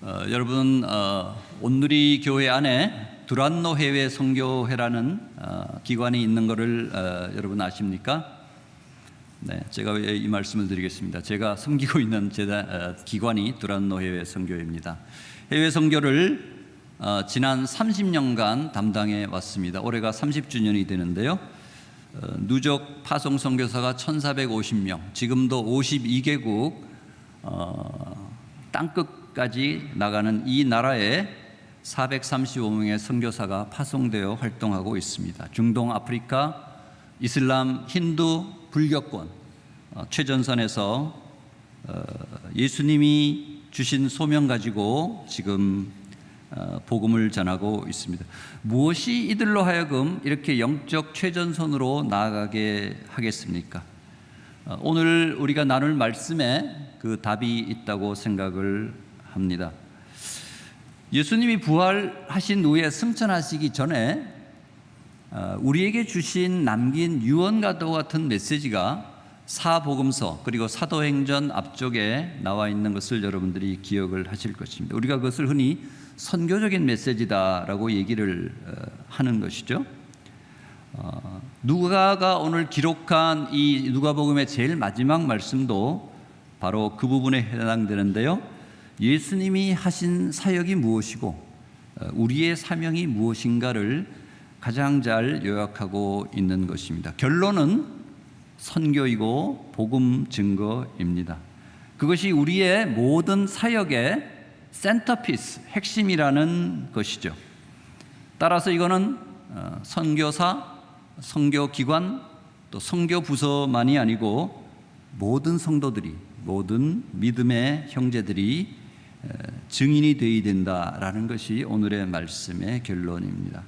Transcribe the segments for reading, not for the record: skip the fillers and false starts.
여러분 온누리 교회 안에 두란노 해외 선교회라는 기관이 있는 것을 여러분 아십니까? 네, 제가 왜 이 말씀을 드리겠습니다. 제가 섬기고 있는 기관이 두란노 해외 선교회입니다. 해외 선교를 지난 30년간 담당해 왔습니다. 올해가 30주년이 되는데요. 누적 파송 선교사가 1,450명, 지금도 52개국 땅끝까지 나가는 이 나라에 435명의 선교사가 파송되어 활동하고 있습니다. 중동, 아프리카, 이슬람, 힌두, 불교권 최전선에서 예수님이 주신 소명 가지고 지금 복음을 전하고 있습니다. 무엇이 이들로 하여금 이렇게 영적 최전선으로 나아가게 하겠습니까? 오늘 우리가 나눌 말씀에 그 답이 있다고 생각을 합니다. 예수님이 부활하신 후에 승천하시기 전에 우리에게 주신 남긴 유언과도 같은 메시지가 사복음서 그리고 사도행전 앞쪽에 나와 있는 것을 여러분들이 기억을 하실 것입니다. 우리가 그것을 흔히 선교적인 메시지다라고 얘기를 하는 것이죠. 누가가 오늘 기록한 이 누가복음의 제일 마지막 말씀도 바로 그 부분에 해당되는데요. 예수님이 하신 사역이 무엇이고 우리의 사명이 무엇인가를 가장 잘 요약하고 있는 것입니다. 결론은 선교이고 복음 증거입니다. 그것이 우리의 모든 사역의 센터피스, 핵심이라는 것이죠. 따라서 이거는 선교사, 선교기관, 또 선교부서만이 아니고 모든 성도들이, 모든 믿음의 형제들이 증인이 되어야 된다라는 것이 오늘의 말씀의 결론입니다.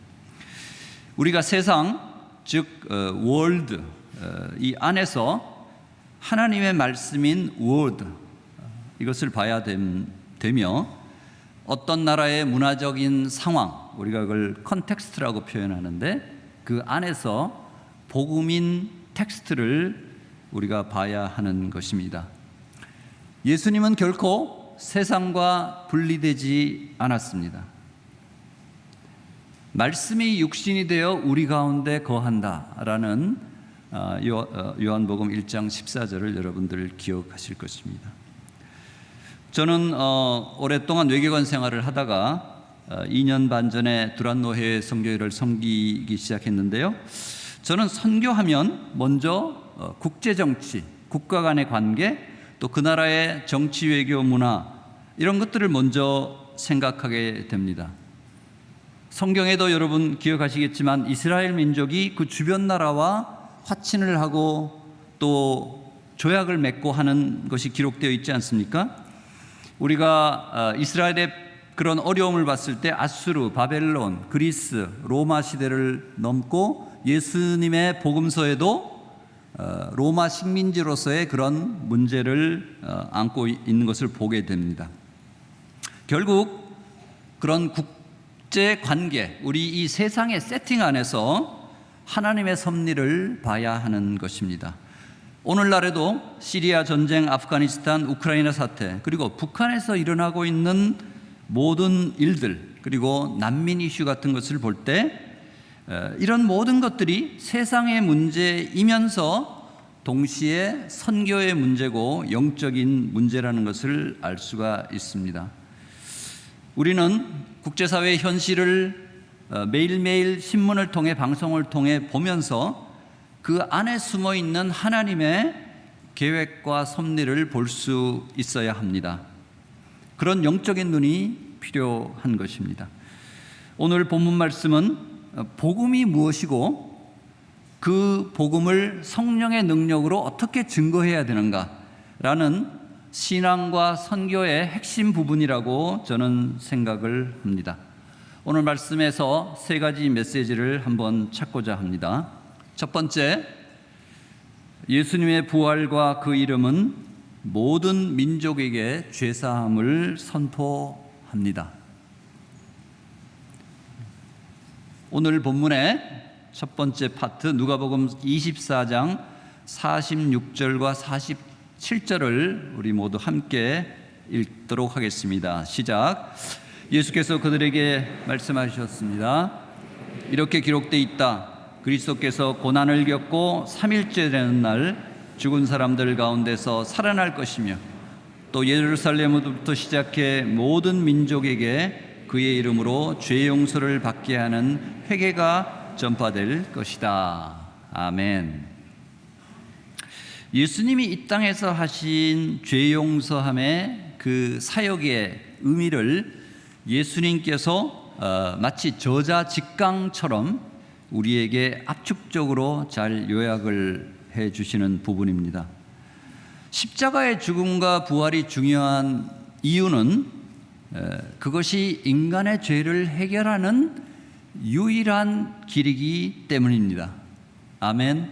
우리가 세상, 즉 월드, 이 안에서 하나님의 말씀인 워드, 이것을 봐야 되며 어떤 나라의 문화적인 상황, 우리가 그걸 컨텍스트라고 표현하는데 그 안에서 복음인 텍스트를 우리가 봐야 하는 것입니다. 예수님은 결코 세상과 분리되지 않았습니다. 말씀이 육신이 되어 우리 가운데 거한다라는 요한복음 1장 14절을 여러분들 기억하실 것입니다. 저는 오랫동안 외교관 생활을 하다가 2년 반 전에 두란노 해외 선교회를 섬기기 시작했는데요. 저는 선교하면 먼저 국제정치, 국가 간의 관계, 또 그 나라의 정치, 외교, 문화 이런 것들을 먼저 생각하게 됩니다. 성경에도 여러분 기억하시겠지만 이스라엘 민족이 그 주변 나라와 화친을 하고 또 조약을 맺고 하는 것이 기록되어 있지 않습니까? 우리가 이스라엘의 그런 어려움을 봤을 때 아수르, 바벨론, 그리스, 로마 시대를 넘고 예수님의 복음서에도 로마 식민지로서의 그런 문제를 안고 있는 것을 보게 됩니다. 결국 그런 국제 관계, 우리 이 세상의 세팅 안에서 하나님의 섭리를 봐야 하는 것입니다. 오늘날에도 시리아 전쟁, 아프가니스탄, 우크라이나 사태, 그리고 북한에서 일어나고 있는 모든 일들, 그리고 난민 이슈 같은 것을 볼 때 이런 모든 것들이 세상의 문제이면서 동시에 선교의 문제고 영적인 문제라는 것을 알 수가 있습니다. 우리는 국제사회의 현실을 매일매일 신문을 통해 방송을 통해 보면서 그 안에 숨어있는 하나님의 계획과 섭리를 볼 수 있어야 합니다. 그런 영적인 눈이 필요한 것입니다. 오늘 본문 말씀은 복음이 무엇이고 그 복음을 성령의 능력으로 어떻게 증거해야 되는가라는 신앙과 선교의 핵심 부분이라고 저는 생각을 합니다. 오늘 말씀에서 세 가지 메시지를 한번 찾고자 합니다. 첫 번째, 예수님의 부활과 그 이름은 모든 민족에게 죄사함을 선포합니다. 오늘 본문의 첫 번째 파트 누가복음 24장 46절과 47절을 우리 모두 함께 읽도록 하겠습니다. 시작. 예수께서 그들에게 말씀하셨습니다. 이렇게 기록되어 있다. 그리스도께서 고난을 겪고 3일째 되는 날 죽은 사람들 가운데서 살아날 것이며 또 예루살렘부터 시작해 모든 민족에게 그의 이름으로 죄 용서를 받게 하는 회개가 전파될 것이다. 아멘. 예수님이 이 땅에서 하신 죄 용서함의 그 사역의 의미를 예수님께서 마치 저자 직강처럼 우리에게 압축적으로 잘 요약을 해 주시는 부분입니다. 십자가의 죽음과 부활이 중요한 이유는 그것이 인간의 죄를 해결하는 유일한 길이기 때문입니다. 아멘.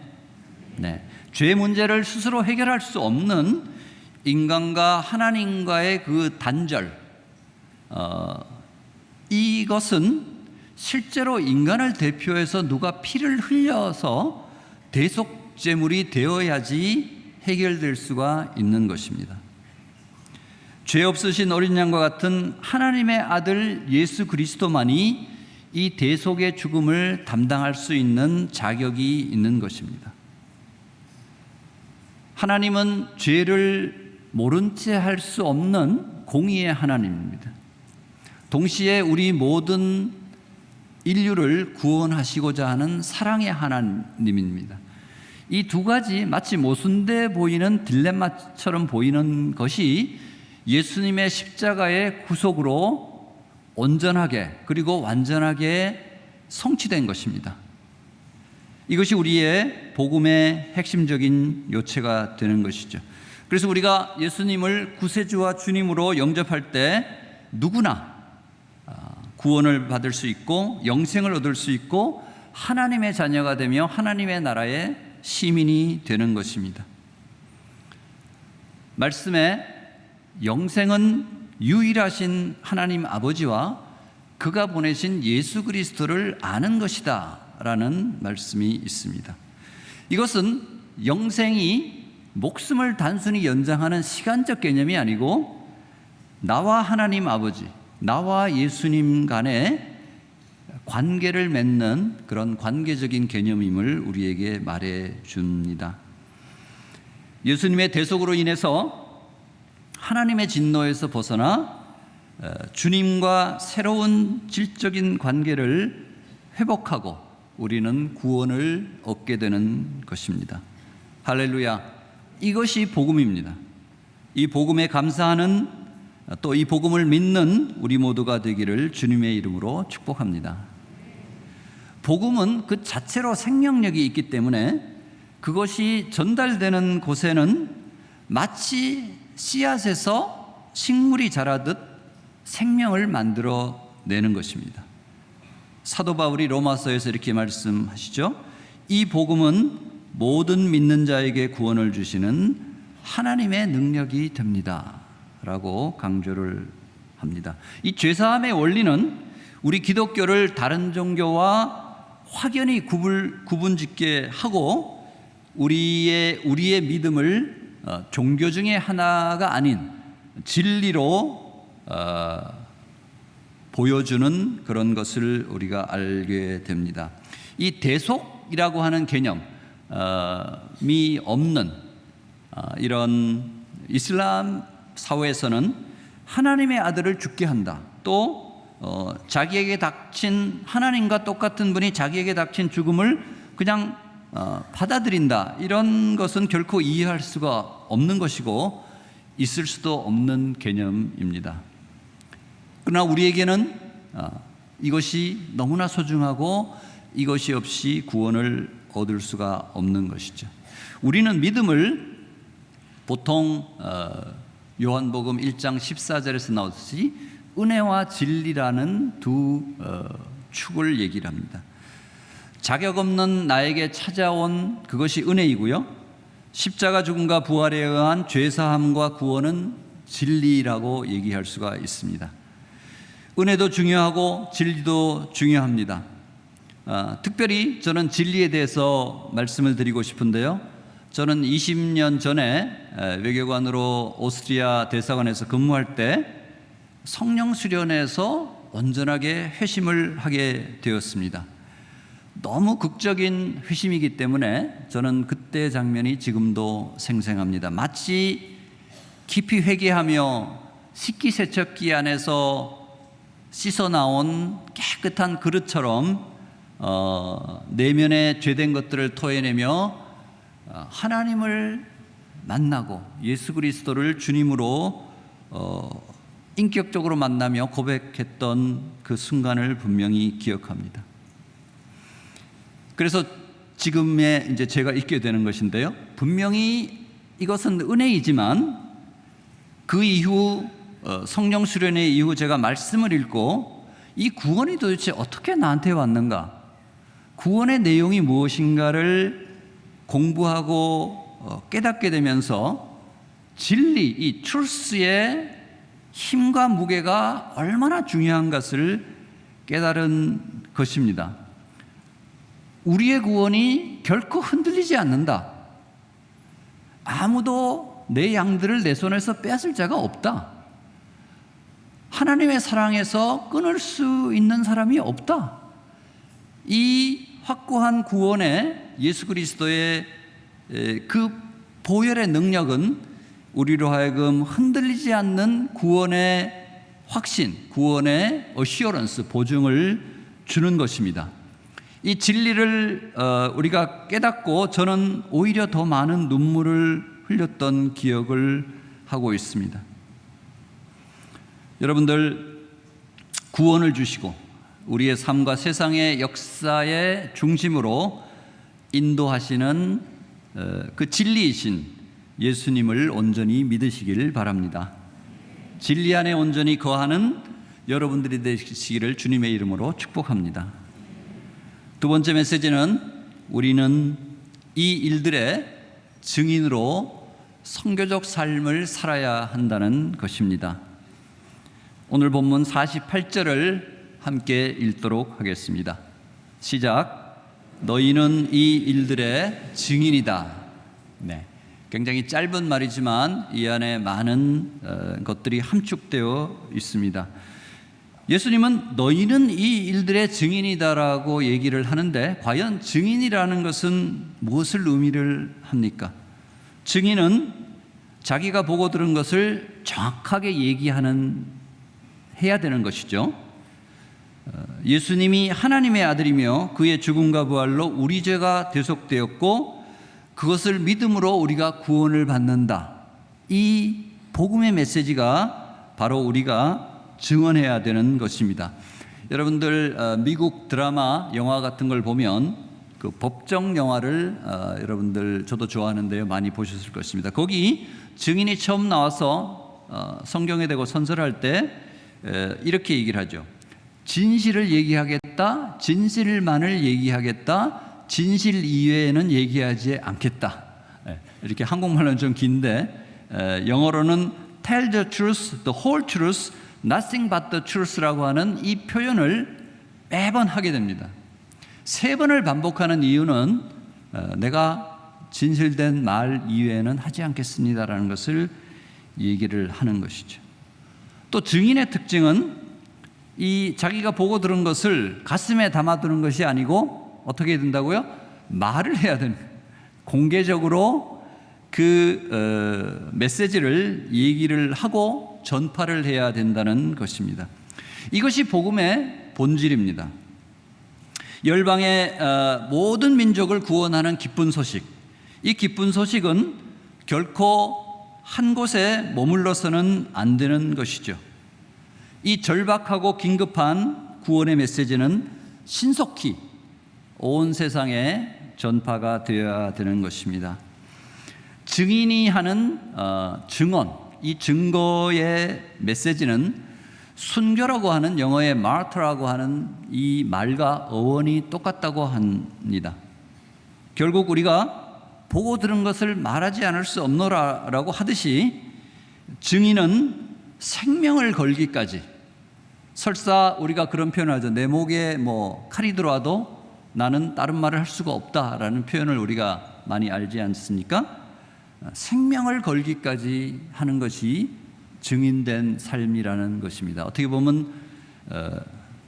네. 죄 문제를 스스로 해결할 수 없는 인간과 하나님과의 그 단절, 이것은 실제로 인간을 대표해서 누가 피를 흘려서 대속제물이 되어야지 해결될 수가 있는 것입니다. 죄 없으신 어린 양과 같은 하나님의 아들 예수 그리스도만이 이 대속의 죽음을 담당할 수 있는 자격이 있는 것입니다. 하나님은 죄를 모른 채 할 수 없는 공의의 하나님입니다. 동시에 우리 모든 인류를 구원하시고자 하는 사랑의 하나님입니다. 이 두 가지 마치 모순돼 보이는 딜레마처럼 보이는 것이 예수님의 십자가의 구속으로 온전하게 그리고 완전하게 성취된 것입니다. 이것이 우리의 복음의 핵심적인 요체가 되는 것이죠. 그래서 우리가 예수님을 구세주와 주님으로 영접할 때 누구나 구원을 받을 수 있고 영생을 얻을 수 있고 하나님의 자녀가 되며 하나님의 나라의 시민이 되는 것입니다. 말씀에 영생은 유일하신 하나님 아버지와 그가 보내신 예수 그리스도를 아는 것이다 라는 말씀이 있습니다. 이것은 영생이 목숨을 단순히 연장하는 시간적 개념이 아니고 나와 하나님 아버지, 나와 예수님 간의 관계를 맺는 그런 관계적인 개념임을 우리에게 말해 줍니다. 예수님의 대속으로 인해서 하나님의 진노에서 벗어나 주님과 새로운 질적인 관계를 회복하고 우리는 구원을 얻게 되는 것입니다. 할렐루야. 이것이 복음입니다. 이 복음에 감사하는 또 이 복음을 믿는 우리 모두가 되기를 주님의 이름으로 축복합니다. 복음은 그 자체로 생명력이 있기 때문에 그것이 전달되는 곳에는 마치 씨앗에서 식물이 자라듯 생명을 만들어내는 것입니다. 사도 바울이 로마서에서 이렇게 말씀하시죠. 이 복음은 모든 믿는 자에게 구원을 주시는 하나님의 능력이 됩니다 라고 강조를 합니다. 이 죄사함의 원리는 우리 기독교를 다른 종교와 확연히 구분짓게 하고 우리의 믿음을 종교 중에 하나가 아닌 진리로 보여주는 그런 것을 우리가 알게 됩니다. 이 대속이라고 하는 개념이 없는 이런 이슬람 사회에서는 하나님의 아들을 죽게 한다. 또 자기에게 닥친 하나님과 똑같은 분이 자기에게 닥친 죽음을 그냥 받아들인다. 이런 것은 결코 이해할 수가 없는 것이고 있을 수도 없는 개념입니다. 그러나 우리에게는 이것이 너무나 소중하고 이것이 없이 구원을 얻을 수가 없는 것이죠. 우리는 믿음을 보통 요한복음 1장 14절에서 나오듯이 은혜와 진리라는 두 축을 얘기를 합니다. 자격 없는 나에게 찾아온 그것이 은혜이고요. 십자가 죽음과 부활에 의한 죄사함과 구원은 진리라고 얘기할 수가 있습니다. 은혜도 중요하고 진리도 중요합니다. 특별히 저는 진리에 대해서 말씀을 드리고 싶은데요. 저는 20년 전에 외교관으로 오스트리아 대사관에서 근무할 때 성령 수련회에서 온전하게 회심을 하게 되었습니다. 너무 극적인 회심이기 때문에 저는 그때 장면이 지금도 생생합니다. 마치 깊이 회개하며 식기세척기 안에서 씻어 나온 깨끗한 그릇처럼 내면에 죄된 것들을 토해내며 하나님을 만나고 예수 그리스도를 주님으로 인격적으로 만나며 고백했던 그 순간을 분명히 기억합니다. 그래서 지금의 이제 제가 있게 되는 것인데요. 분명히 이것은 은혜이지만 그 이후 성령 수련회 이후 제가 말씀을 읽고 이 구원이 도대체 어떻게 나한테 왔는가? 구원의 내용이 무엇인가를 공부하고 깨닫게 되면서 진리, 이 truth의 힘과 무게가 얼마나 중요한 것을 깨달은 것입니다. 우리의 구원이 결코 흔들리지 않는다. 아무도 내 양들을 내 손에서 빼앗을 자가 없다. 하나님의 사랑에서 끊을 수 있는 사람이 없다. 이 확고한 구원에 예수 그리스도의 그 보혈의 능력은 우리로 하여금 흔들리지 않는 구원의 확신, 구원의 어시어런스, 보증을 주는 것입니다. 이 진리를 우리가 깨닫고 저는 오히려 더 많은 눈물을 흘렸던 기억을 하고 있습니다. 여러분들, 구원을 주시고 우리의 삶과 세상의 역사의 중심으로 인도하시는 그 진리이신 예수님을 온전히 믿으시길 바랍니다. 진리 안에 온전히 거하는 여러분들이 되시기를 주님의 이름으로 축복합니다. 두 번째 메시지는 우리는 이 일들의 증인으로 선교적 삶을 살아야 한다는 것입니다. 오늘 본문 48절을 함께 읽도록 하겠습니다. 시작. 너희는 이 일들의 증인이다. 네, 굉장히 짧은 말이지만 이 안에 많은 것들이 함축되어 있습니다. 예수님은 너희는 이 일들의 증인이다라고 얘기를 하는데 과연 증인이라는 것은 무엇을 의미를 합니까? 증인은 자기가 보고 들은 것을 정확하게 해야 되는 것이죠. 예수님이 하나님의 아들이며 그의 죽음과 부활로 우리 죄가 대속되었고 그것을 믿음으로 우리가 구원을 받는다. 이 복음의 메시지가 바로 우리가 증언해야 되는 것입니다. 여러분들 미국 드라마, 영화 같은 걸 보면 그 법정 영화를 여러분들 저도 좋아하는데요, 많이 보셨을 것입니다. 거기 증인이 처음 나와서 성경에 대고 선서할 때 이렇게 얘기를 하죠. 진실을 얘기하겠다, 진실만을 얘기하겠다, 진실 이외에는 얘기하지 않겠다. 이렇게 한국말로는 좀 긴데 영어로는 tell the truth, the whole truth, nothing but the truth라고 하는 이 표현을 매번 하게 됩니다. 3번을 반복하는 이유는 내가 진실된 말 이외에는 하지 않겠습니다라는 것을 얘기를 하는 것이죠. 또 증인의 특징은 이 자기가 보고 들은 것을 가슴에 담아두는 것이 아니고 어떻게 된다고요? 말을 해야 됩니다. 공개적으로 그 메시지를 얘기를 하고 전파를 해야 된다는 것입니다. 이것이 복음의 본질입니다. 열방의 모든 민족을 구원하는 기쁜 소식. 이 기쁜 소식은 결코 한 곳에 머물러서는 안 되는 것이죠. 이 절박하고 긴급한 구원의 메시지는 신속히 온 세상에 전파가 되어야 되는 것입니다. 증인이 하는 증언, 이 증거의 메시지는 순교라고 하는 영어의 martyr라고 하는 이 말과 어원이 똑같다고 합니다. 결국 우리가 보고 들은 것을 말하지 않을 수 없노라라고 하듯이 증인은 생명을 걸기까지, 설사 우리가 그런 표현을 하죠. 내 목에 칼이 들어와도 나는 다른 말을 할 수가 없다라는 표현을 우리가 많이 알지 않습니까? 생명을 걸기까지 하는 것이 증인된 삶이라는 것입니다. 어떻게 보면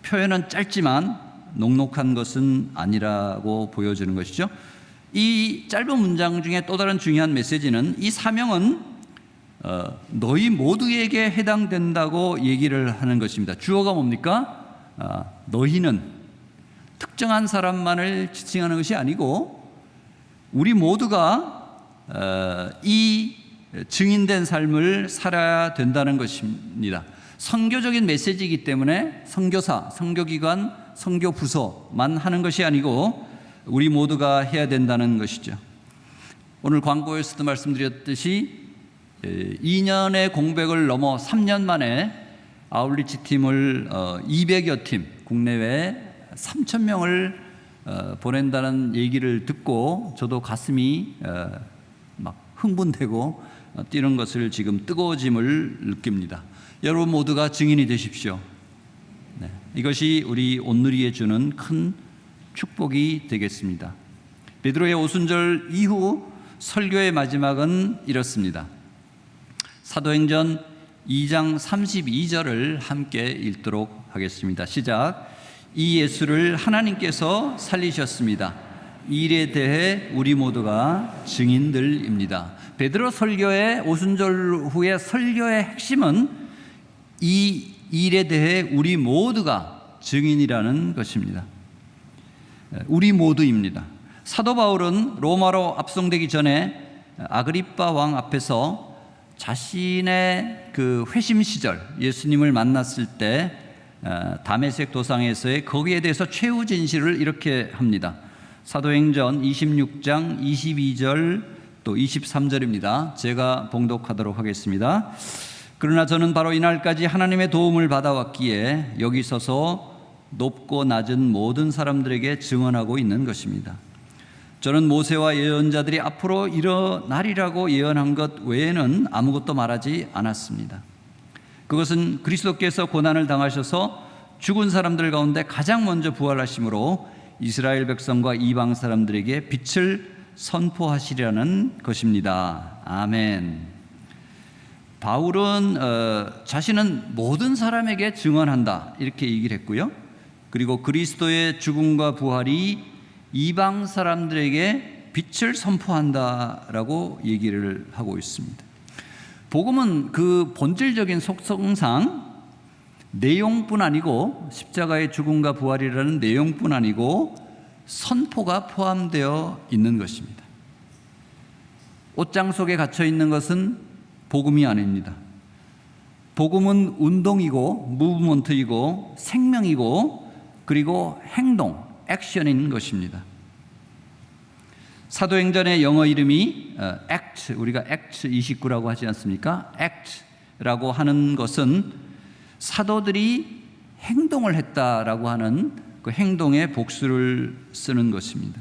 표현은 짧지만 녹록한 것은 아니라고 보여주는 것이죠. 이 짧은 문장 중에 또 다른 중요한 메시지는 이 사명은 너희 모두에게 해당된다고 얘기를 하는 것입니다. 주어가 뭡니까? 너희는 특정한 사람만을 지칭하는 것이 아니고 우리 모두가 이 증인된 삶을 살아야 된다는 것입니다. 선교적인 메시지이기 때문에 선교사, 선교기관, 선교부서만 하는 것이 아니고 우리 모두가 해야 된다는 것이죠. 오늘 광고에서도 말씀드렸듯이 2년의 공백을 넘어 3년 만에 아울리치 팀을 200여 팀, 국내외 3,000명을 보낸다는 얘기를 듣고 저도 가슴이 막 흥분되고 뛰는 것을 지금 뜨거워짐을 느낍니다. 여러분 모두가 증인이 되십시오. 네, 이것이 우리 온누리에 주는 큰 축복이 되겠습니다. 베드로의 오순절 이후 설교의 마지막은 이렇습니다. 사도행전 2장 32절을 함께 읽도록 하겠습니다. 시작. 이 예수를 하나님께서 살리셨습니다. 이 일에 대해 우리 모두가 증인들입니다. 베드로 설교의 오순절 후의 설교의 핵심은 이 일에 대해 우리 모두가 증인이라는 것입니다. 우리 모두입니다. 사도 바울은 로마로 압송되기 전에 아그리빠 왕 앞에서 자신의 그 회심 시절 예수님을 만났을 때 다메섹 도상에서의 거기에 대해서 최후 진실을 이렇게 합니다. 사도행전 26장 22절 또 23절입니다. 제가 봉독하도록 하겠습니다. 그러나 저는 바로 이날까지 하나님의 도움을 받아왔기에 여기 서서 높고 낮은 모든 사람들에게 증언하고 있는 것입니다. 저는 모세와 예언자들이 앞으로 일어나리라고 예언한 것 외에는 아무것도 말하지 않았습니다. 그것은 그리스도께서 고난을 당하셔서 죽은 사람들 가운데 가장 먼저 부활하심으로 이스라엘 백성과 이방 사람들에게 빛을 선포하시려는 것입니다. 아멘. 바울은 자신은 모든 사람에게 증언한다 이렇게 얘기를 했고요. 그리고 그리스도의 죽음과 부활이 이방 사람들에게 빛을 선포한다라고 얘기를 하고 있습니다. 복음은 그 본질적인 속성상 내용뿐 아니고 십자가의 죽음과 부활이라는 내용뿐 아니고 선포가 포함되어 있는 것입니다. 옷장 속에 갇혀 있는 것은 복음이 아닙니다. 복음은 운동이고 무브먼트이고 생명이고 그리고 행동, 액션인 것입니다. 사도행전의 영어 이름이 act, 우리가 act 29라고 하지 않습니까? act라고 하는 것은 사도들이 행동을 했다라고 하는 그 행동의 복수를 쓰는 것입니다.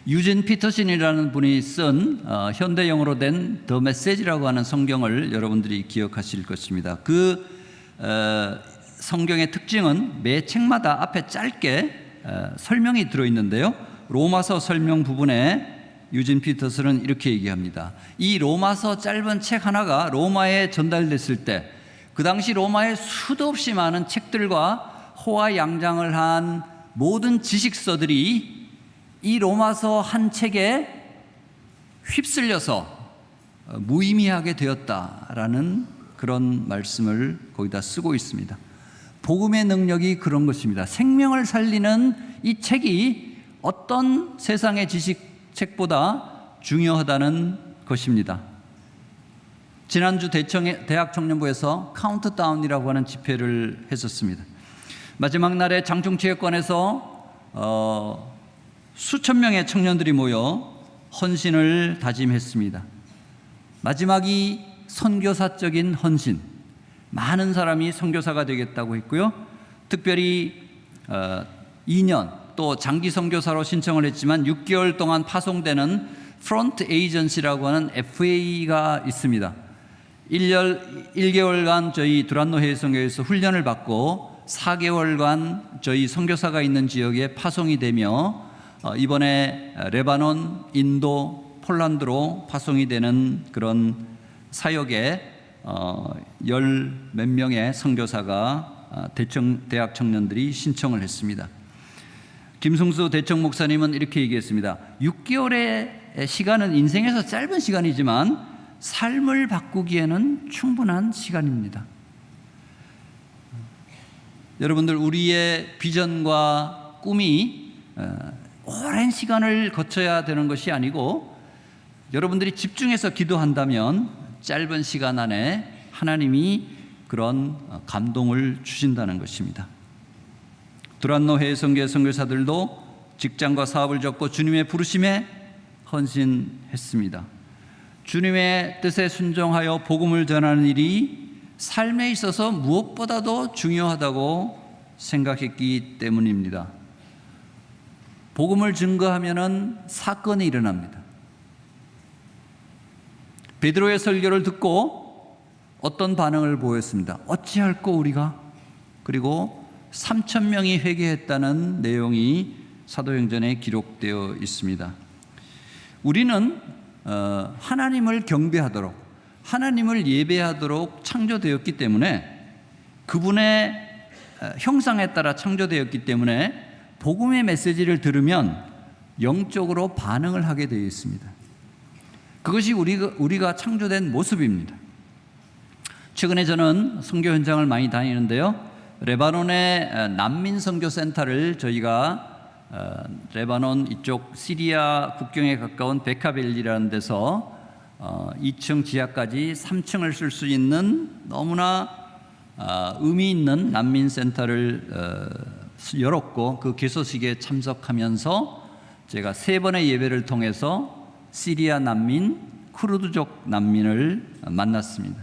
유진 피터슨이라는 분이 쓴 현대 영어로 된 더 메시지라고 하는 성경을 여러분들이 기억하실 것입니다. 그 성경의 특징은 매 책마다 앞에 짧게 설명이 들어있는데요. 로마서 설명 부분에 유진 피터슨은 이렇게 얘기합니다. 이 로마서 짧은 책 하나가 로마에 전달됐을 때 그 당시 로마에 수도 없이 많은 책들과 호화양장을 한 모든 지식서들이 이 로마서 한 책에 휩쓸려서 무의미하게 되었다라는 그런 말씀을 거기다 쓰고 있습니다. 복음의 능력이 그런 것입니다. 생명을 살리는 이 책이 어떤 세상의 지식책보다 중요하다는 것입니다. 지난주 대학 청년부에서 카운트다운이라고 하는 집회를 했었습니다. 마지막 날에 장충체육관에서 수천 명의 청년들이 모여 헌신을 다짐했습니다. 마지막이 선교사적인 헌신, 많은 사람이 선교사가 되겠다고 했고요. 특별히 2년 또 장기 선교사로 신청을 했지만 6개월 동안 파송되는 프론트 에이전시라고 하는 FA가 있습니다. 1개월간 저희 두란노 해외선교에서 훈련을 받고 4개월간 저희 선교사가 있는 지역에 파송이 되며 이번에 레바논, 인도, 폴란드로 파송이 되는 그런 사역에 열 몇 명의 선교사가 대학 청년들이 신청을 했습니다. 김승수 대청 목사님은 이렇게 얘기했습니다. 6개월의 시간은 인생에서 짧은 시간이지만 삶을 바꾸기에는 충분한 시간입니다. 여러분들, 우리의 비전과 꿈이 오랜 시간을 거쳐야 되는 것이 아니고 여러분들이 집중해서 기도한다면 짧은 시간 안에 하나님이 그런 감동을 주신다는 것입니다. 두란노 해외선교회 선교사들도 직장과 사업을 접고 주님의 부르심에 헌신했습니다. 주님의 뜻에 순종하여 복음을 전하는 일이 삶에 있어서 무엇보다도 중요하다고 생각했기 때문입니다. 복음을 증거하면은 사건이 일어납니다. 베드로의 설교를 듣고 어떤 반응을 보였습니다. 어찌할꼬 우리가? 그리고 3,000명이 회개했다는 내용이 사도행전에 기록되어 있습니다. 우리는 하나님을 경배하도록, 하나님을 예배하도록 창조되었기 때문에, 그분의 형상에 따라 창조되었기 때문에 복음의 메시지를 들으면 영적으로 반응을 하게 되어 있습니다. 그것이 우리가 창조된 모습입니다. 최근에 저는 선교 현장을 많이 다니는데요. 레바논의 난민 선교센터를 저희가 레바논 이쪽 시리아 국경에 가까운 베카벨리라는 데서 2층 지하까지 3층을 쓸 수 있는 너무나 의미 있는 난민 센터를 열었고, 그 개소식에 참석하면서 제가 3번의 예배를 통해서 시리아 난민, 쿠르드족 난민을 만났습니다.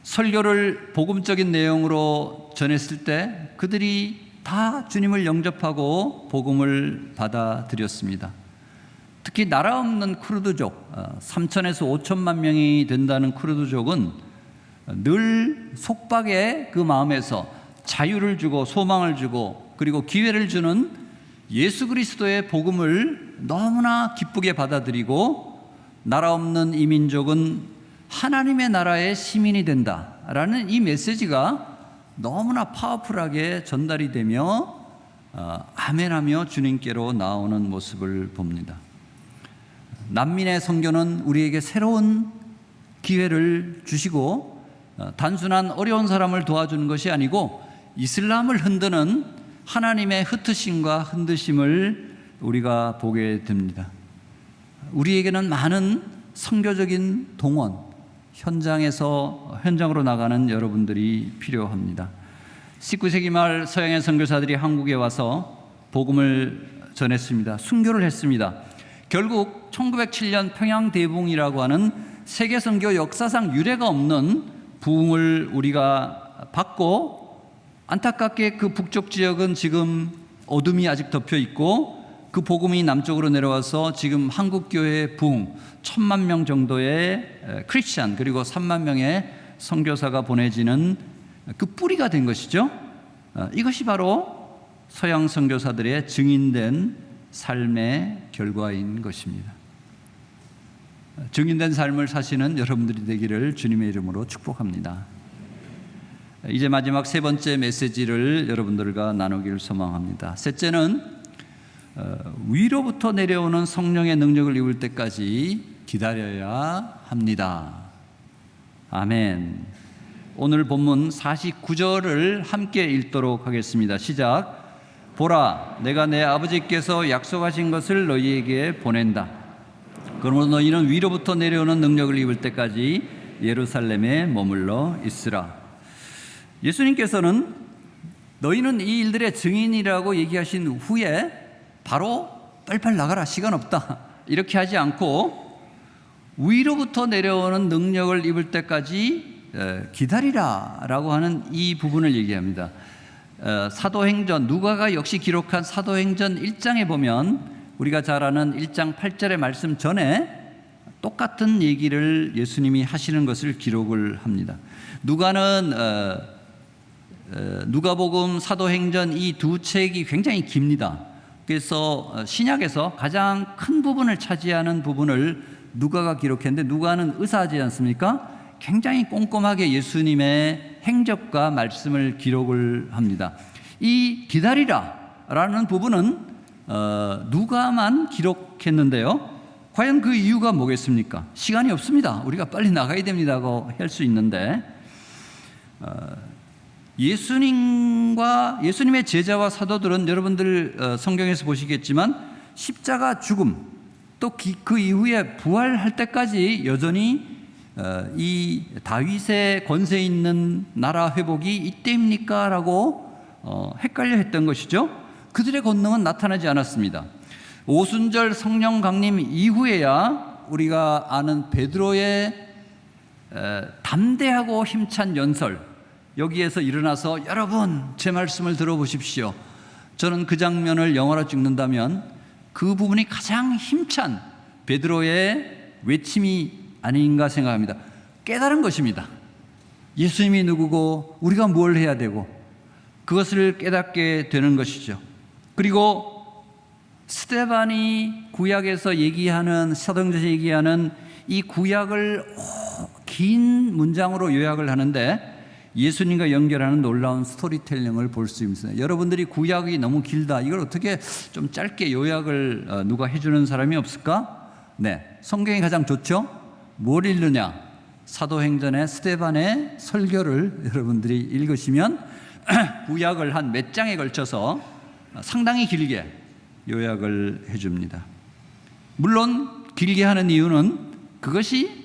설교를 복음적인 내용으로 전했을 때 그들이 다 주님을 영접하고 복음을 받아들였습니다. 특히 나라 없는 쿠르드족, 3천에서 5천만 명이 된다는 쿠르드족은 늘 속박의 그 마음에서 자유를 주고 소망을 주고 그리고 기회를 주는 예수 그리스도의 복음을 너무나 기쁘게 받아들이고, 나라 없는 이 민족은 하나님의 나라의 시민이 된다라는 이 메시지가 너무나 파워풀하게 전달이 되며 아멘하며 주님께로 나오는 모습을 봅니다. 난민의 선교는 우리에게 새로운 기회를 주시고 단순한 어려운 사람을 도와주는 것이 아니고 이슬람을 흔드는 하나님의 흩으심과 흔드심을 우리가 보게 됩니다. 우리에게는 많은 선교적인 동원, 현장으로 나가는 여러분들이 필요합니다. 19세기 말 서양의 선교사들이 한국에 와서 복음을 전했습니다. 순교를 했습니다. 결국 1907년 평양대부흥이라고 하는 세계 선교 역사상 유례가 없는 부흥을 우리가 받고, 안타깝게 그 북쪽 지역은 지금 어둠이 아직 덮여 있고, 그 복음이 남쪽으로 내려와서 지금 한국교회의 부흥, 1,000만 명 정도의 크리스찬 그리고 3만 명의 선교사가 보내지는 그 뿌리가 된 것이죠. 이것이 바로 서양 선교사들의 증인된 삶의 결과인 것입니다. 증인된 삶을 사시는 여러분들이 되기를 주님의 이름으로 축복합니다. 이제 마지막 3번째 메시지를 여러분들과 나누기를 소망합니다. 셋째는 위로부터 내려오는 성령의 능력을 입을 때까지 기다려야 합니다. 아멘. 오늘 본문 49절을 함께 읽도록 하겠습니다. 시작. 보라, 내가 내 아버지께서 약속하신 것을 너희에게 보낸다. 그러므로 너희는 위로부터 내려오는 능력을 입을 때까지 예루살렘에 머물러 있으라. 예수님께서는 너희는 이 일들의 증인이라고 얘기하신 후에 바로 빨리빨리 나가라, 시간 없다, 이렇게 하지 않고 위로부터 내려오는 능력을 입을 때까지 기다리라 라고 하는 이 부분을 얘기합니다. 사도행전, 누가가 역시 기록한 사도행전 1장에 보면 우리가 잘 아는 1장 8절의 말씀 전에 똑같은 얘기를 예수님이 하시는 것을 기록을 합니다. 누가는 누가복음, 사도행전 이 두 책이 굉장히 깁니다. 그래서 신약에서 가장 큰 부분을 차지하는 부분을 누가가 기록했는데, 누가는 의사지 않습니까? 굉장히 꼼꼼하게 예수님의 행적과 말씀을 기록을 합니다. 이 기다리라 라는 부분은 누가만 기록했는데요. 과연 그 이유가 뭐겠습니까? 시간이 없습니다. 우리가 빨리 나가야 됩니다고 할 수 있는데, 예수님의 제자와 사도들은 여러분들 성경에서 보시겠지만 십자가 죽음, 또 그 이후에 부활할 때까지 여전히 이 다윗의 권세 있는 나라 회복이 이때입니까? 라고 헷갈려 했던 것이죠. 그들의 권능은 나타나지 않았습니다. 오순절 성령 강림 이후에야 우리가 아는 베드로의 담대하고 힘찬 연설, 여기에서 일어나서 여러분 제 말씀을 들어보십시오. 저는 그 장면을 영화로 찍는다면 그 부분이 가장 힘찬 베드로의 외침이 아닌가 생각합니다. 깨달은 것입니다. 예수님이 누구고 우리가 뭘 해야 되고 그것을 깨닫게 되는 것이죠. 그리고 스데반이 구약에서 얘기하는, 사도행전에서 얘기하는 이 구약을 긴 문장으로 요약을 하는데 예수님과 연결하는 놀라운 스토리텔링을 볼 수 있습니다. 여러분들이 구약이 너무 길다, 이걸 어떻게 좀 짧게 요약을 누가 해주는 사람이 없을까? 네, 성경이 가장 좋죠. 뭘 읽느냐? 사도행전의 스데반의 설교를 여러분들이 읽으시면 구약을 한 몇 장에 걸쳐서 상당히 길게 요약을 해줍니다. 물론 길게 하는 이유는 그것이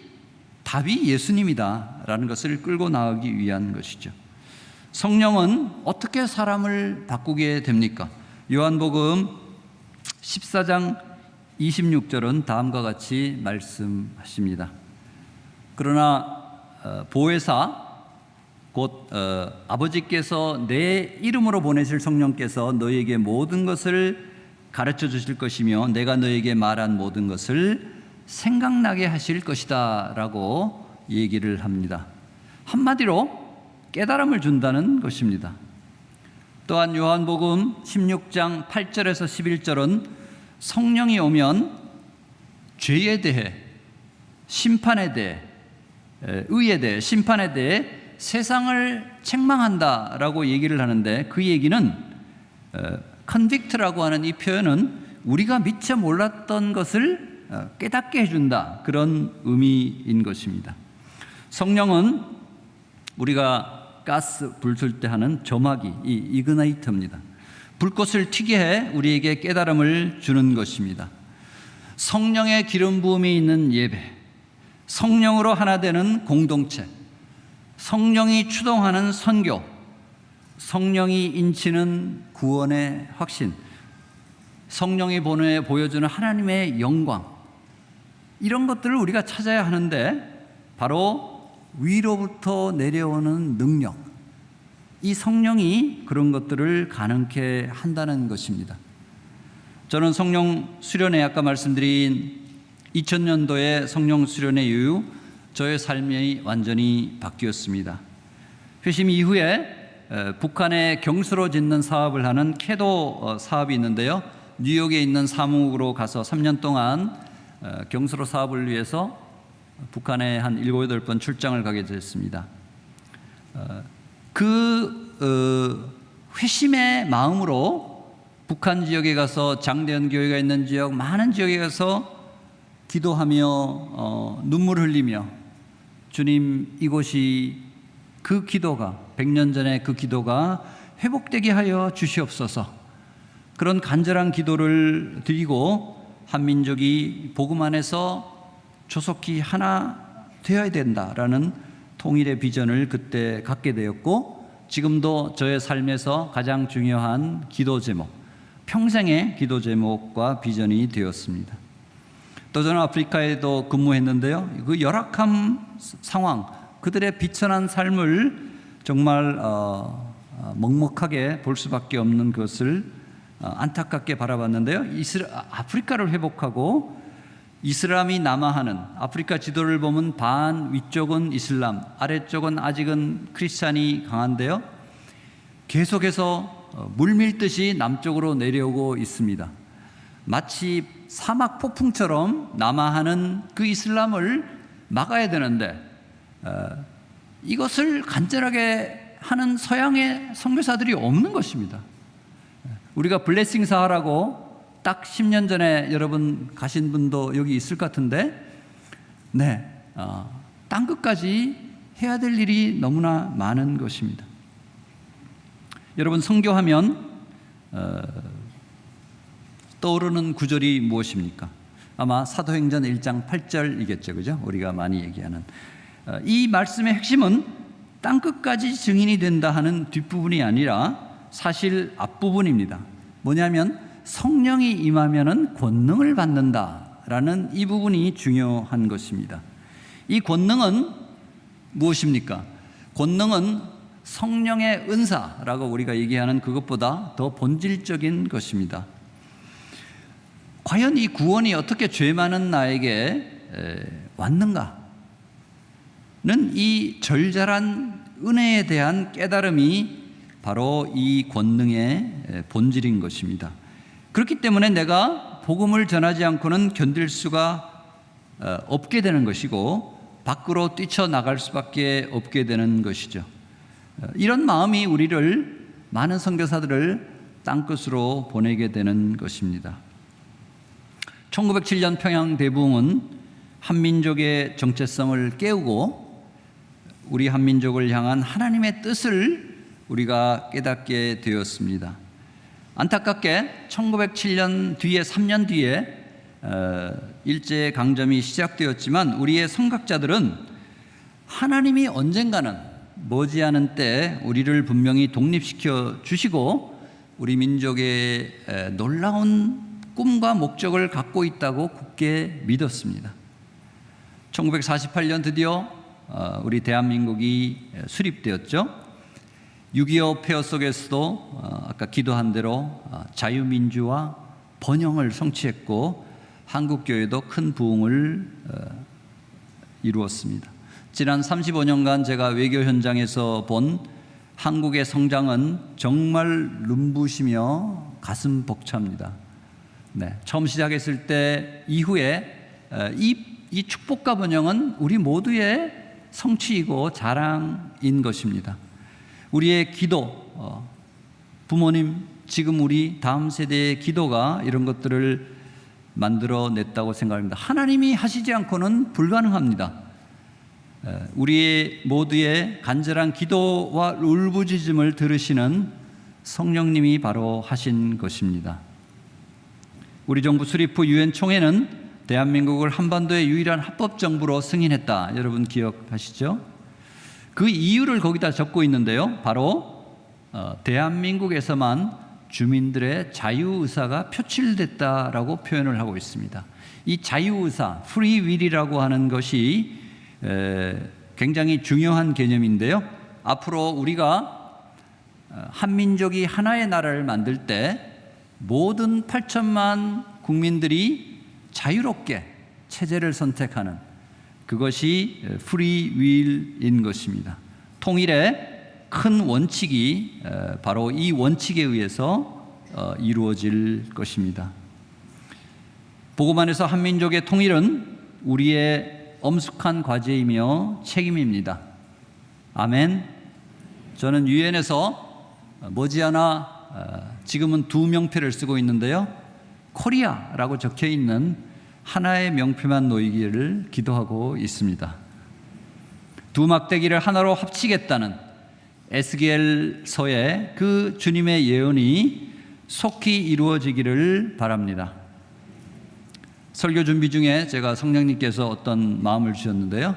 답이 예수님이다라는 것을 끌고 나가기 위한 것이죠. 성령은 어떻게 사람을 바꾸게 됩니까? 요한복음 14장 26절은 다음과 같이 말씀하십니다. 그러나 보혜사 곧 아버지께서 내 이름으로 보내실 성령께서 너희에게 모든 것을 가르쳐 주실 것이며 내가 너희에게 말한 모든 것을 생각나게 하실 것이다 라고 얘기를 합니다. 한마디로 깨달음을 준다는 것입니다. 또한 요한복음 16장 8절에서 11절은 성령이 오면 죄에 대해, 심판에 대해, 의에 대해, 심판에 대해 세상을 책망한다라고 얘기를 하는데, 그 얘기는 컨빅트라고 하는 이 표현은 우리가 미처 몰랐던 것을 깨닫게 해준다, 그런 의미인 것입니다. 성령은 우리가 가스 불 쓸 때 하는 점화기, 이 이그나이터입니다. 불꽃을 튀게 해 우리에게 깨달음을 주는 것입니다. 성령의 기름 부음이 있는 예배, 성령으로 하나 되는 공동체, 성령이 추동하는 선교, 성령이 인치는 구원의 확신, 성령이 보여주는 하나님의 영광, 이런 것들을 우리가 찾아야 하는데 바로 위로부터 내려오는 능력, 이 성령이 그런 것들을 가능케 한다는 것입니다. 저는 성령 수련회, 아까 말씀드린 2000년도에 성령 수련회 이후 저의 삶이 완전히 바뀌었습니다. 회심 이후에 북한에 경수로 짓는 사업을 하는 캐도 사업이 있는데요, 뉴욕에 있는 사무국으로 가서 3년 동안 경수로 사업을 위해서 북한에 한 7, 8번 출장을 가게 됐습니다. 회심의 마음으로 북한 지역에 가서 장대현 교회가 있는 지역, 많은 지역에 가서 기도하며 눈물 흘리며 주님, 이곳이 그 기도가 100년 전에 그 기도가 회복되게 하여 주시옵소서, 그런 간절한 기도를 드리고 한민족이 복음 안에서 조속히 하나 되어야 된다라는 통일의 비전을 그때 갖게 되었고, 지금도 저의 삶에서 가장 중요한 기도 제목, 평생의 기도 제목과 비전이 되었습니다. 또 저는 아프리카에도 근무했는데요, 그 열악한 상황, 그들의 비천한 삶을 정말 먹먹하게 볼 수밖에 없는 것을 안타깝게 바라봤는데요, 아프리카를 회복하고 이슬람이 남하하는 아프리카 지도를 보면 반 위쪽은 이슬람, 아래쪽은 아직은 크리스찬이 강한데요, 계속해서 물밀듯이 남쪽으로 내려오고 있습니다. 마치 사막 폭풍처럼 남하하는 그 이슬람을 막아야 되는데 이것을 간절하게 하는 서양의 선교사들이 없는 것입니다. 우리가 블레싱 사하라고 딱 10년 전에 여러분 가신 분도 여기 있을 것 같은데 땅끝까지 해야 될 일이 너무나 많은 것입니다. 여러분 선교하면 떠오르는 구절이 무엇입니까? 아마 사도행전 1장 8절이겠죠. 그죠? 우리가 많이 얘기하는 이 말씀의 핵심은 땅끝까지 증인이 된다 하는 뒷부분이 아니라 사실 앞부분입니다. 뭐냐면 성령이 임하면은 권능을 받는다라는 이 부분이 중요한 것입니다. 이 권능은 무엇입니까? 권능은 성령의 은사라고 우리가 얘기하는 그것보다 더 본질적인 것입니다. 과연 이 구원이 어떻게 죄 많은 나에게 왔는가는 이 절절한 은혜에 대한 깨달음이 바로 이 권능의 본질인 것입니다. 그렇기 때문에 내가 복음을 전하지 않고는 견딜 수가 없게 되는 것이고 밖으로 뛰쳐나갈 수밖에 없게 되는 것이죠. 이런 마음이 우리를 많은 선교사들을 땅끝으로 보내게 되는 것입니다. 1907년 평양 대부흥은 한민족의 정체성을 깨우고 우리 한민족을 향한 하나님의 뜻을 우리가 깨닫게 되었습니다. 안타깝게 1907년 뒤에 3년 뒤에 일제강점이 시작되었지만 우리의 선각자들은 하나님이 언젠가는 머지않은 때 우리를 분명히 독립시켜 주시고 우리 민족의 놀라운 꿈과 목적을 갖고 있다고 굳게 믿었습니다. 1948년 드디어 우리 대한민국이 수립되었죠. 6.25 폐허 속에서도 아까 기도한 대로 자유민주와 번영을 성취했고 한국교회도 큰 부흥을 이루었습니다. 지난 35년간 제가 외교 현장에서 본 한국의 성장은 정말 눈부시며 가슴 벅찹니다. 처음 시작했을 때 이후에 이 축복과 번영은 우리 모두의 성취이고 자랑인 것입니다. 우리의 기도, 부모님, 지금 우리 다음 세대의 기도가 이런 것들을 만들어냈다고 생각합니다. 하나님이 하시지 않고는 불가능합니다. 우리 모두의 간절한 기도와 울부짖음을 들으시는 성령님이 바로 하신 것입니다. 우리 정부 수립 후 유엔 총회는 대한민국을 한반도의 유일한 합법정부로 승인했다. 여러분 기억하시죠? 그 이유를 거기다 적고 있는데요. 바로 대한민국에서만 주민들의 자유의사가 표출됐다라고 표현을 하고 있습니다. 이 자유의사, free will이라고 하는 것이 굉장히 중요한 개념인데요. 앞으로 우리가 한민족이 하나의 나라를 만들 때 모든 8천만 국민들이 자유롭게 체제를 선택하는 그것이 free will인 것입니다. 통일의 큰 원칙이 바로 이 원칙에 의해서 이루어질 것입니다. 복음 안에서 한민족의 통일은 우리의 엄숙한 과제이며 책임입니다. 아멘. 저는 유엔에서 머지않아 지금은 2명패를 쓰고 있는데요. 코리아라고 적혀 있는 하나의 명패만 놓이기를 기도하고 있습니다. 두 막대기를 하나로 합치겠다는 에스겔서의 그 주님의 예언이 속히 이루어지기를 바랍니다. 설교 준비 중에 제가 성령님께서 어떤 마음을 주셨는데요.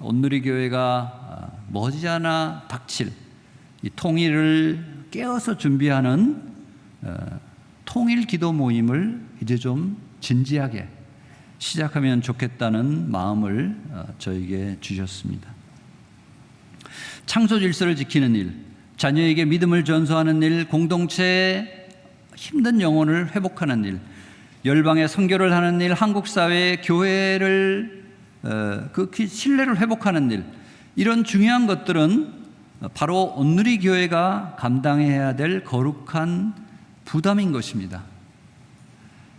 온누리교회가 머지않아 닥칠 이 통일을 깨어서 준비하는 통일 기도 모임을 이제 좀 진지하게 시작하면 좋겠다는 마음을 저에게 주셨습니다. 창조 질서를 지키는 일, 자녀에게 믿음을 전수하는 일, 공동체의 힘든 영혼을 회복하는 일, 열방의 선교를 하는 일, 한국 사회의 교회를 그 신뢰를 회복하는 일, 이런 중요한 것들은 바로 온누리 교회가 감당해야 될 거룩한 부담인 것입니다.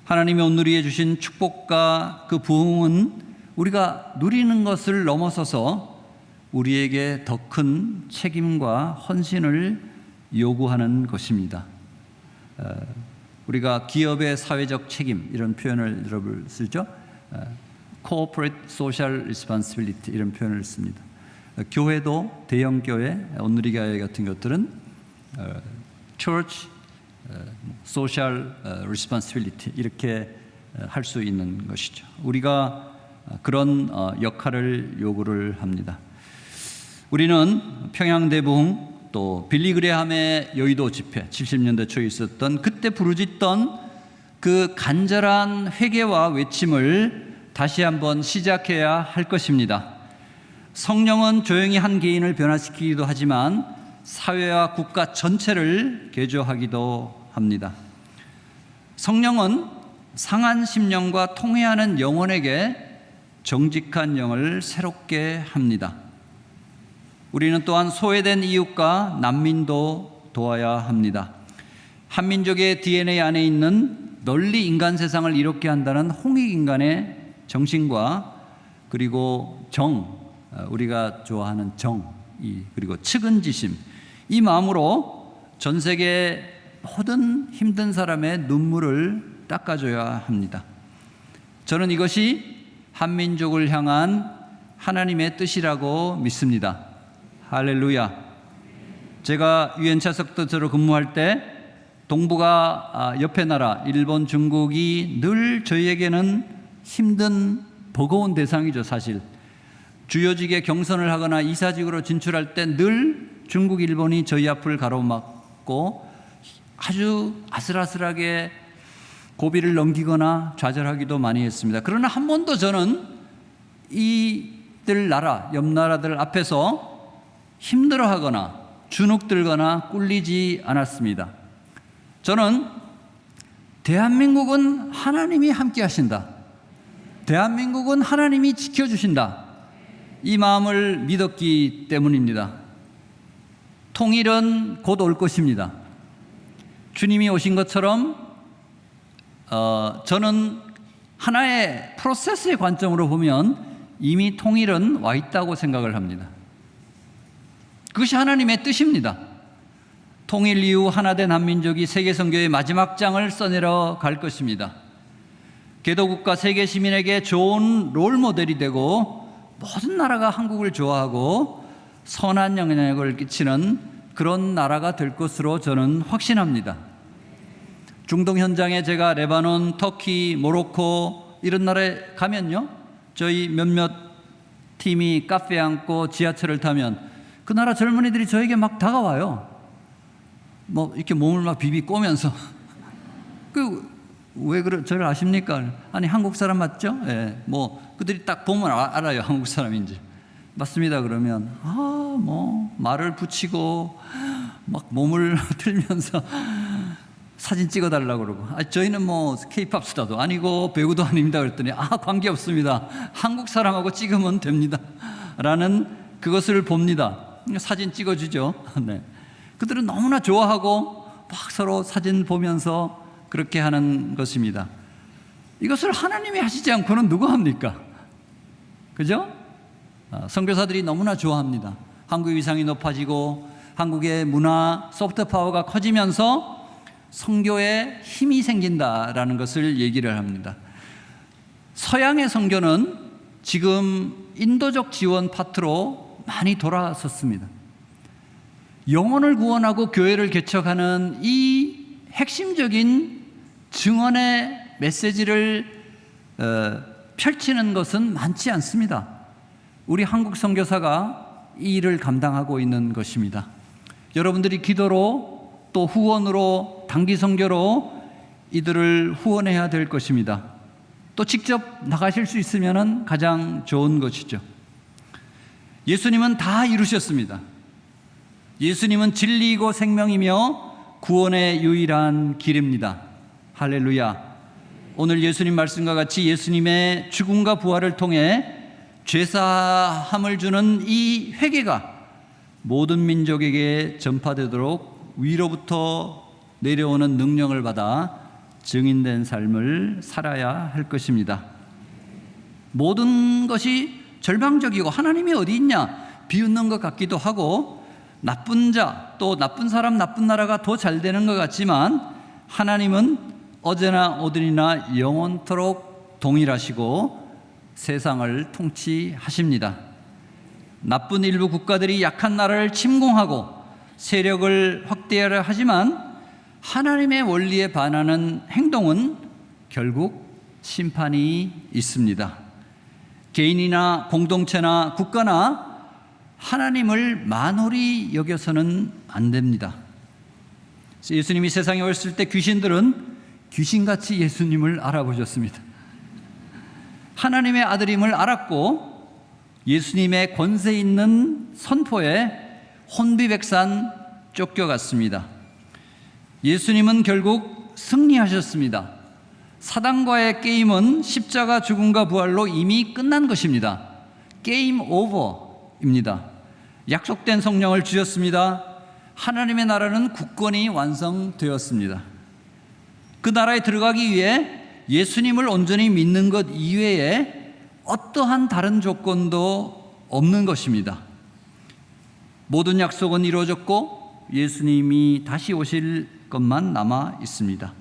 하나님의 온누리에 주신 축복과 그 부흥은 우리가 누리는 것을 넘어서서 우리에게 더 큰 책임과 헌신을 요구하는 것입니다. 우리가 기업의 사회적 책임 이런 표현을 여러분 쓰죠. Corporate Social Responsibility 이런 표현을 씁니다. 교회도 대형 교회, 온누리 교회 같은 것들은 Church Social Responsibility 이렇게 할 수 있는 것이죠. 우리가 그런 역할을 요구를 합니다. 우리는 평양대부흥 또 빌리그레함의 여의도 집회 70년대 초에 있었던 그때 부르짖던 그 간절한 회개와 외침을 다시 한번 시작해야 할 것입니다. 성령은 조용히 한 개인을 변화시키기도 하지만 사회와 국가 전체를 개조하기도 합니다. 성령은 상한 심령과 통회하는 영혼에게 정직한 영을 새롭게 합니다. 우리는 또한 소외된 이웃과 난민도 도와야 합니다. 한민족의 DNA 안에 있는 널리 인간 세상을 이롭게 한다는 홍익인간의 정신과 그리고 우리가 좋아하는 그리고 측은지심, 이 마음으로 전 세계 모든 힘든 사람의 눈물을 닦아줘야 합니다. 저는 이것이 한민족을 향한 하나님의 뜻이라고 믿습니다. 할렐루야. 제가 유엔차 석도처로 근무할 때 동북아 옆에 나라 일본, 중국이 늘 저희에게는 힘든 버거운 대상이죠. 사실 주요직에 경선을 하거나 이사직으로 진출할 때 늘 중국, 일본이 저희 앞을 가로막고 아주 아슬아슬하게 고비를 넘기거나 좌절하기도 많이 했습니다. 그러나 한 번도 저는 이들 나라, 옆 나라들 앞에서 힘들어하거나 주눅들거나 꿀리지 않았습니다. 저는 대한민국은 하나님이 함께 하신다. 대한민국은 하나님이 지켜주신다. 이 마음을 믿었기 때문입니다. 통일은 곧 올 것입니다. 주님이 오신 것처럼 저는 하나의 프로세스의 관점으로 보면 이미 통일은 와 있다고 생각을 합니다. 그것이 하나님의 뜻입니다. 통일 이후 하나된 한민족이 세계 선교의 마지막 장을 써내려 갈 것입니다. 개도국가 세계 시민에게 좋은 롤모델이 되고 모든 나라가 한국을 좋아하고 선한 영향력을 끼치는 그런 나라가 될 것으로 저는 확신합니다. 중동 현장에 제가 레바논, 터키, 모로코 이런 나라에 가면요, 저희 몇몇 팀이 카페에 앉고 지하철을 타면 그 나라 젊은이들이 저에게 막 다가와요. 뭐 이렇게 몸을 막 비비 꼬면서 왜 저를 아십니까? 아니 한국 사람 맞죠? 예, 뭐 그들이 딱 보면 알아요, 한국 사람인지. 맞습니다. 그러면 뭐 말을 붙이고 막 몸을 틀면서 사진 찍어달라고 그러고, 저희는 뭐 K-팝 스타도 아니고 배우도 아닙니다. 그랬더니 관계없습니다. 한국 사람하고 찍으면 됩니다. 라는 그것을 봅니다. 사진 찍어주죠. 네. 그들은 너무나 좋아하고 막 서로 사진 보면서 그렇게 하는 것입니다. 이것을 하나님이 하시지 않고는 누가 합니까? 그죠? 선교사들이 너무나 좋아합니다. 한국 위상이 높아지고 한국의 문화, 소프트 파워가 커지면서 선교에 힘이 생긴다라는 것을 얘기를 합니다. 서양의 선교는 지금 인도적 지원 파트로 많이 돌아섰습니다. 영혼을 구원하고 교회를 개척하는 이 핵심적인 증언의 메시지를 펼치는 것은 많지 않습니다. 우리 한국 선교사가 이 일을 감당하고 있는 것입니다. 여러분들이 기도로 또 후원으로 단기 선교로 이들을 후원해야 될 것입니다. 또 직접 나가실 수 있으면 가장 좋은 것이죠. 예수님은 다 이루셨습니다. 예수님은 진리이고 생명이며 구원의 유일한 길입니다. 할렐루야. 오늘 예수님 말씀과 같이 예수님의 죽음과 부활을 통해 죄사함을 주는 이 회개가 모든 민족에게 전파되도록 위로부터 내려오는 능력을 받아 증인된 삶을 살아야 할 것입니다. 모든 것이 절망적이고 하나님이 어디 있냐 비웃는 것 같기도 하고 나쁜 자, 또 나쁜 사람, 나쁜 나라가 더 잘 되는 것 같지만 하나님은 어제나 오늘이나 영원토록 동일하시고 세상을 통치하십니다. 나쁜 일부 국가들이 약한 나라를 침공하고 세력을 확대하려 하지만 하나님의 원리에 반하는 행동은 결국 심판이 있습니다. 개인이나 공동체나 국가나 하나님을 만홀히 여겨서는 안 됩니다. 예수님이 세상에 오셨을 때 귀신들은 귀신같이 예수님을 알아보셨습니다. 하나님의 아들임을 알았고 예수님의 권세 있는 선포에 혼비백산 쫓겨갔습니다. 예수님은 결국 승리하셨습니다. 사단과의 게임은 십자가 죽음과 부활로 이미 끝난 것입니다. 게임 오버입니다. 약속된 성령을 주셨습니다. 하나님의 나라는 굳건히 완성되었습니다. 그 나라에 들어가기 위해 예수님을 온전히 믿는 것 이외에 어떠한 다른 조건도 없는 것입니다. 모든 약속은 이루어졌고 예수님이 다시 오실 것만 남아 있습니다.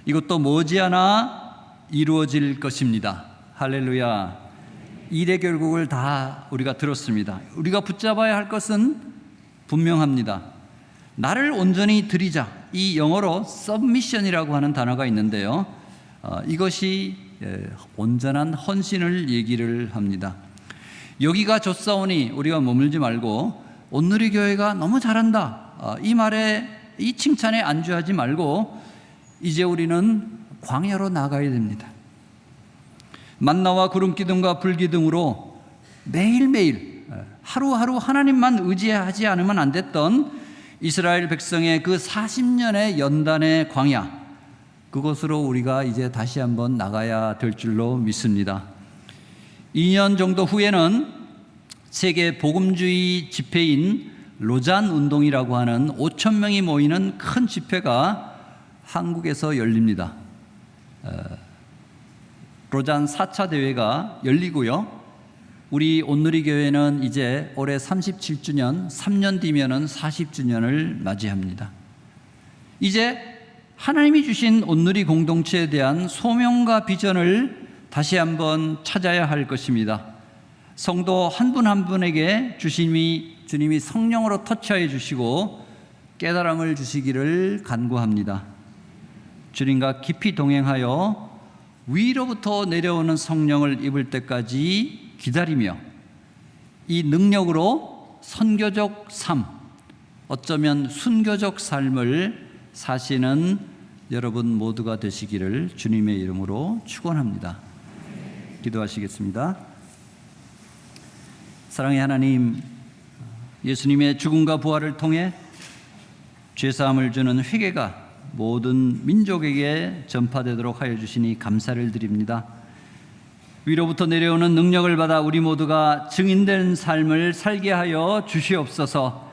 이것도 머지않아 이루어질 것입니다. 할렐루야. 일의 결국을 다 우리가 들었습니다. 우리가 붙잡아야 할 것은 분명합니다. 나를 온전히 드리자. 이 영어로 submission이라고 하는 단어가 있는데요. 이것이 온전한 헌신을 얘기를 합니다. 여기가 좋사오니 우리가 머물지 말고 온누리 교회가 너무 잘한다. 이 말에 이 칭찬에 안주하지 말고 이제 우리는 광야로 나가야 됩니다. 만나와 구름 기둥과 불 기둥으로 매일매일 하루하루 하나님만 의지하지 않으면 안 됐던 이스라엘 백성의 그 40년의 연단의 광야, 그곳으로 우리가 이제 다시 한번 나가야 될 줄로 믿습니다. 2년 정도 후에는 세계 복음주의 집회인 로잔 운동이라고 하는 5천 명이 모이는 큰 집회가 한국에서 열립니다. 로잔 4차 대회가 열리고요. 우리 온누리 교회는 이제 올해 37주년, 3년 뒤면은 40주년을 맞이합니다. 이제 하나님이 주신 온누리 공동체에 대한 소명과 비전을 다시 한번 찾아야 할 것입니다. 성도 한 분 한 분에게 주님이 성령으로 터치하여 주시고 깨달음을 주시기를 간구합니다. 주님과 깊이 동행하여 위로부터 내려오는 성령을 입을 때까지 기다리며 이 능력으로 선교적 삶, 어쩌면 순교적 삶을 사시는 여러분 모두가 되시기를 주님의 이름으로 축원합니다. 기도하시겠습니다. 사랑의 하나님, 예수님의 죽음과 부활을 통해 죄사함을 주는 회개가 모든 민족에게 전파되도록 하여 주시니 감사를 드립니다. 위로부터 내려오는 능력을 받아 우리 모두가 증인된 삶을 살게 하여 주시옵소서.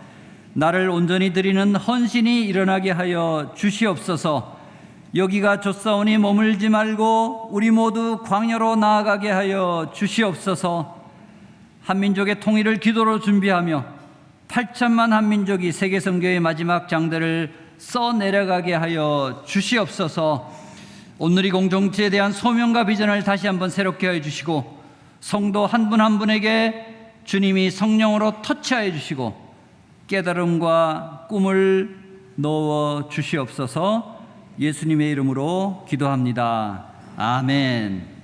나를 온전히 드리는 헌신이 일어나게 하여 주시옵소서. 여기가 좋사오니 머물지 말고 우리 모두 광야로 나아가게 하여 주시옵소서. 한민족의 통일을 기도로 준비하며 8천만 한민족이 세계 선교의 마지막 장대를 써내려가게 하여 주시옵소서. 온누리 공동체에 대한 소명과 비전을 다시 한번 새롭게 하여 주시고 성도 한 분 한 분에게 주님이 성령으로 터치하여 주시고 깨달음과 꿈을 넣어 주시옵소서. 예수님의 이름으로 기도합니다. 아멘.